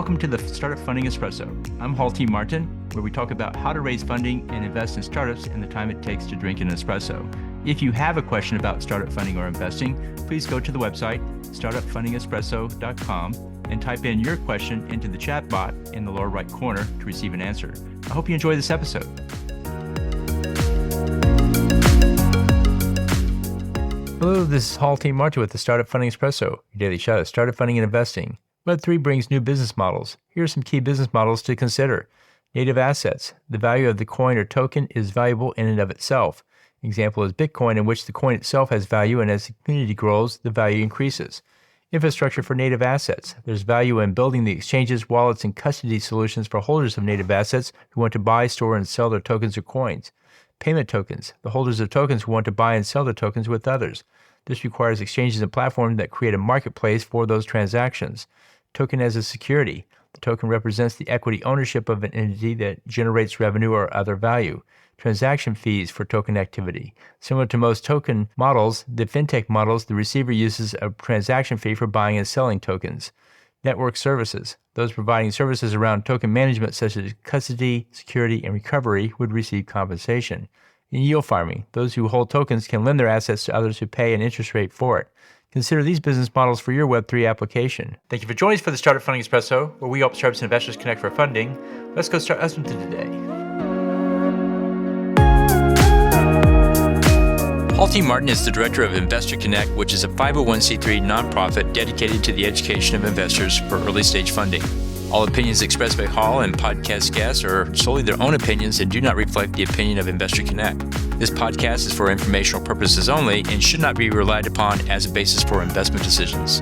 Welcome to the Startup Funding Espresso. I'm Halti Martin, where we talk about how to raise funding and invest in startups and the time it takes to drink an espresso. If you have a question about startup funding or investing, please go to the website, startupfundingespresso.com, and type in your question into the chat bot in the lower right corner to receive an answer. I hope you enjoy this episode. Hello, this is Halti Martin with the Startup Funding Espresso, your daily shot of startup funding and investing. Web3 brings new business models. Here are some key business models to consider. Native assets. The value of the coin or token is valuable in and of itself. Example is Bitcoin, in which the coin itself has value, and as the community grows, the value increases. Infrastructure for native assets. There's value in building the exchanges, wallets, and custody solutions for holders of native assets who want to buy, store, and sell their tokens or coins. Payment tokens. The holders of tokens who want to buy and sell their tokens with others. This requires exchanges and platforms that create a marketplace for those transactions. Token as a security. The token represents the equity ownership of an entity that generates revenue or other value. Transaction fees for token activity. Similar to most token models, the fintech models, the receiver uses a transaction fee for buying and selling tokens. Network services. Those providing services around token management such as custody, security, and recovery would receive compensation. In yield farming, those who hold tokens can lend their assets to others who pay an interest rate for it. Consider these business models for your Web3 application. Thank you for joining us for the Startup Funding Espresso, where we help startups and investors connect for funding. Let's go start us into today. Halti Martin is the director of Investor Connect, which is a 501c3 nonprofit dedicated to the education of investors for early stage funding. All opinions expressed by Hall and podcast guests are solely their own opinions and do not reflect the opinion of Investor Connect. This podcast is for informational purposes only and should not be relied upon as a basis for investment decisions.